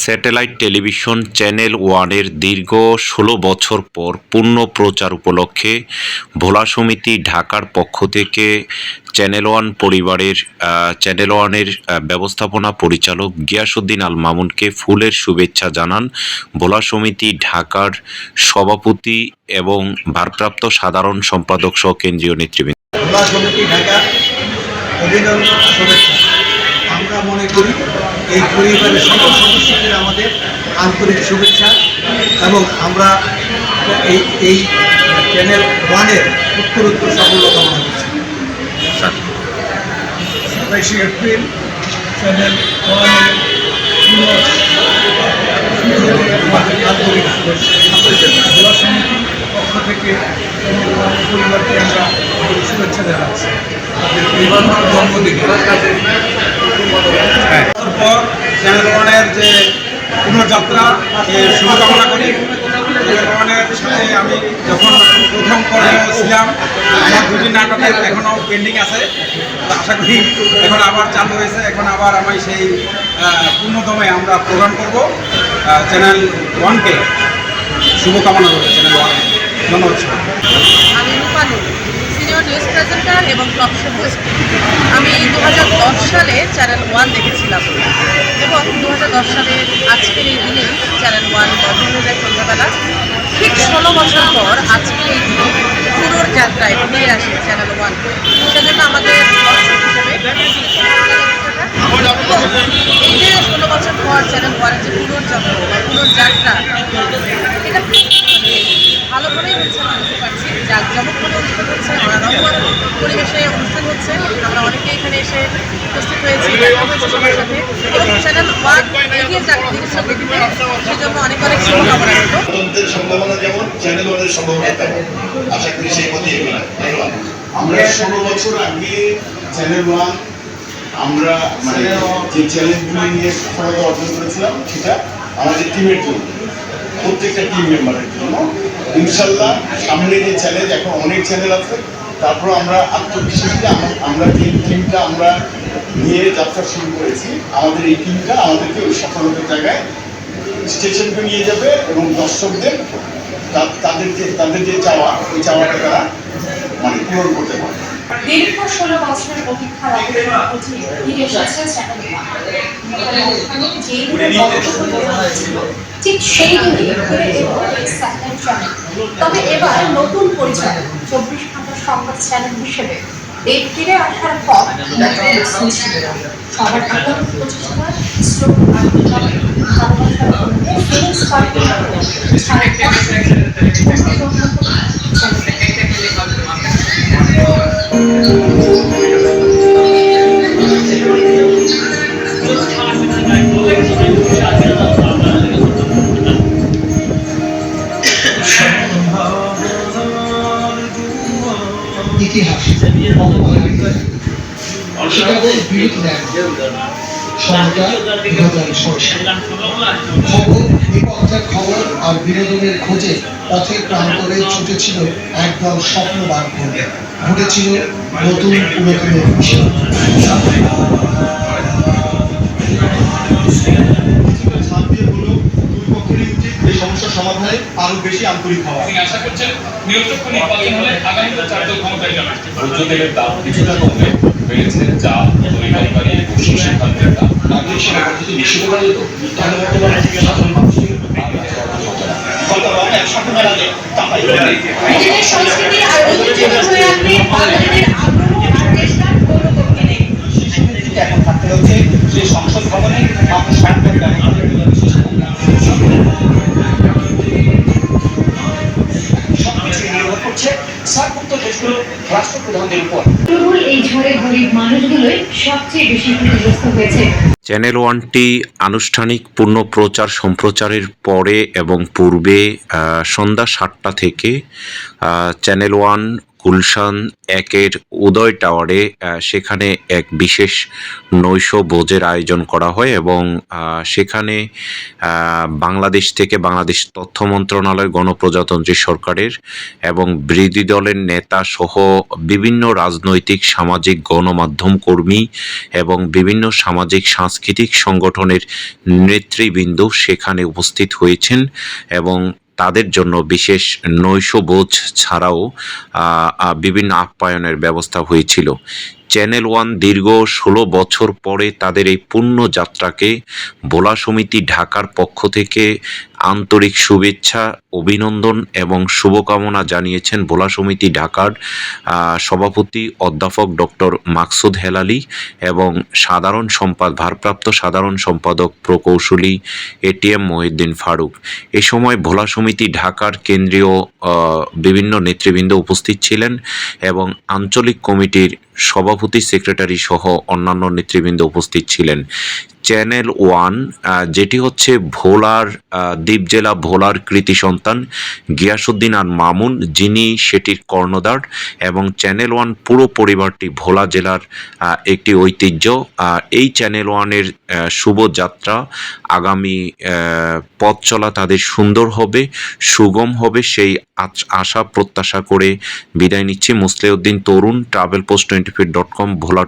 Satellite television channel ওয়ানের দীর্ঘ ১৬ বছর পর পূর্ণ প্রচার উপলক্ষে ভোলা সমিতি ঢাকার পক্ষ থেকে চ্যানেল ওয়ান পরিবারের চ্যানেল ওয়ানের ব্যবস্থাপনা পরিচালক গিয়াসউদ্দিন আল মামুনকে ফুলের শুভেচ্ছা জানান ভোলা সমিতি ঢাকার সভাপতি এবং ভারপ্রাপ্ত সাধারণ সম্পাদক সহ কেন্দ্রীয় নেতৃবৃন্দ। ভোলা সমিতি ঢাকা অভিনন্দন শুভেচ্ছা। আমরা মনে করি এই পরিবারের সকল সদস্যদের আমাদের আন্তরিক শুভেচ্ছা এবং আমরা এই চ্যানেল ওয়ানের উত্তরোত্তর সাফল্য কামনা করছি। 27 এপ্রিল চ্যানেল ওয়ানের আন্তরিক ভোলা সমিতির পক্ষ থেকে চ্যানেল ওয়ানের পরিবারকে আমরা শুভেচ্ছা জানাচ্ছি। জন্মদিন পর চ্যানেল ওয়ানের যে পুনর্যাত্রা শুভকামনা করি। চ্যানেল ওয়ানের সাথে আমি যখন প্রথম পর্যায়ে ছিলাম, আমার দুটি নাটকের এখনও পেন্ডিং আছে, আশা করি এখন আবার চালু হয়েছে। এখন আবার আমি সেই পূর্ণতমে আমরা প্রোগ্রাম করব। চ্যানেল ওয়ানকে শুভকামনা করবো। চ্যানেল ওয়ান ধন্যবাদ। আমি রূপানু, সিনিয়র নিউজ প্রেজেন্টার এবং টক শো হোস্ট। আমি 2010 সালে চ্যানেল ওয়ান দেখেছিলাম এবং 2010 সালে আজকের এই দিনেই চ্যানেল ওয়ান বন্ধ হয়ে যায় সন্ধ্যাবেলা। ঠিক 16 বছর পর আজকের এই দিনে পুরোর যাত্রায় ফিরে আসে চ্যানেল ওয়ান। সেজন্য আমাদের দর্শক হিসেবে এই যে 16 বছর পর চ্যানেল ওয়ানের যে পুনর্জন্ম বা পুনর্যাত্রা, এটা ভালোভাবেই হচ্ছে। আমরা বুঝতে পারছি জাঁকজমকভাবে অনুষ্ঠান হচ্ছে, রঙের পরিবেশে অনুষ্ঠান হচ্ছে। আমরা অনেকে এখানে এসে উপস্থিত হয়েছি, দেখা হয়েছে সবার সাথে এবং চ্যানেল ওয়ান এগিয়ে যাক জিনিসটাকে দিতে, সেজন্য অনেক অনেক শুভকামনা রইল। সম্ভাবনা যেমন চ্যানেল ওয়ানের সম্ভাবনা তেমন, আশা করি সেই পথে এগোনো। আমরা 16 বছর আগে চ্যানেল ওয়ান আমরা মানে যে চ্যালেঞ্জগুলি নিয়ে সফলতা অর্জন করেছিলাম সেটা আমাদের টিমের জন্য, প্রত্যেকটা টিম মেম্বারের জন্য। ইনশাল্লাহ সামনে যে চ্যালেঞ্জ, এখন অনেক চ্যানেল আছে, তারপর আমরা আত্মবিশ্বাসী আমরা যে টিমটা আমরা নিয়ে যাত্রা শুরু করেছি, আমাদের এই টিমটা আমাদেরকে ওই সফলতার জায়গায় স্টেশনকে নিয়ে যাবে এবং দর্শকদের তাদের যে চাওয়া, ওই চাওয়াটা তারা মানে পূরণ করতে পারে। দীর্ঘ 16 বছরের অপেক্ষার অবধি ফিরে এসেছে চ্যানেল ওয়ান। ঠিক সেই দিনই ফিরে এলো এই স্যাটেলাইট চ্যানেল। তবে এবার নতুন পরিচয় 24 ঘন্টা সংবাদ চ্যানেল হিসেবে এই ফিরে আসার পর সবার আগাম প্রচেষ্টা ইতিহাস বিরোধী খবর আর বিনোদনের খোঁজে পথের প্রান্তরে ছুটেছিল একদল স্বপ্নবান ঘটে ঘটেছিল নতুন পুরাতনের বিষয়। সমস্যা সমাধানে আরো বেশি আন্তরিক হওয়া। আশা করছেন নিরপেক্ষ নির্বাচন হলে আগামীতে 4 দল ক্ষমতায় যাবে। ভোজ্য তেলের দাম কিছুটা কমলে বেড়েছে চাল, তরিতরকারি ও সিদ্ধান্তের দাম। নাগরিক সেবা পদ্ধতি নিশ্চিত করা যেত, তাহলে বর্তমানে সাধারণ মানুষের একসাথে মেলালে টাকাই নিজেদের সংস্কৃতি আর ঐতিহ্য ধরে রাখতে বাঙালিদের আগ্রহ আর চেষ্টার কোনো কমতি নেই। এখন থাকতে হচ্ছে যে সংসদ ভবনে মাত্র 60 কোটি টাকা সবকিছু নির্ভর করছে সার্কভুক্ত দেশগুলোর রাষ্ট্রপ্রধানদের উপর। এই ঝড়ে গরিব মানুষগুলোই সবচেয়ে বেশি ক্ষতিগ্রস্ত হয়েছে। চ্যানেল ওয়ানটি আনুষ্ঠানিক পূর্ণ প্রচার সম্প্রচারের পরে এবং পূর্বে সন্ধ্যা 7টা থেকে চ্যানেল ওয়ান গুলশান একের উদয় টাওয়ারে সেখানে এক বিশেষ নৈশ ভোজের আয়োজন করা হয় এবং সেখানে বাংলাদেশ থেকে বাংলাদেশ তথ্য মন্ত্রণালয়, গণপ্রজাতন্ত্রী সরকারের এবং বিরোধী দলের নেতা সহ বিভিন্ন রাজনৈতিক, সামাজিক, গণমাধ্যম কর্মী এবং বিভিন্ন সামাজিক সাংস্কৃতিক সংগঠনের নেতৃবৃন্দ সেখানে উপস্থিত হয়েছেন এবং তাদের জন্য বিশেষ নৈশভোজ ছাড়াও বিভিন্ন আপ্যায়নের ব্যবস্থা হয়েছিল। চ্যানেল ওয়ান দীর্ঘ 16 বছর পরে তাদের এই পূর্ণ যাত্রাকে ভোলা সমিতি ঢাকার পক্ষ থেকে আন্তরিক শুভেচ্ছা, অভিনন্দন এবং শুভকামনা জানিয়েছেন ভোলা সমিতি ঢাকার সভাপতি অধ্যাপক ডক্টর মাকসুদ হেলালি এবং ভারপ্রাপ্ত সাধারণ সম্পাদক প্রকৌশলী এটিএম মহিউদ্দিন ফারুক। এ সময় ভোলা সমিতি ঢাকার কেন্দ্রীয় বিভিন্ন নেতৃবৃন্দ উপস্থিত ছিলেন এবং আঞ্চলিক কমিটির সভাপতি, সেক্রেটারি সহ অন্যান্য নেতৃবৃন্দ উপস্থিত ছিলেন। চ্যানেল ওয়ান যেটি হচ্ছে ভোলার দ্বীপ জেলা ভোলার কৃতি সন্তান গিয়াসউদ্দিন আর মামুন, যিনি সেটির কর্ণধার, এবং চ্যানেল ওয়ান পুরো পরিবারটি ভোলা জেলার একটি ঐতিহ্য। এই চ্যানেল ওয়ানের শুভযাত্রা, আগামী পথ চলা তাদের সুন্দর হবে, সুগম হবে, সেই আশা প্রত্যাশা করে বিদায় নিচ্ছি। মুসলিউদ্দিন তরুণ, travelpost24.com, ভোলা।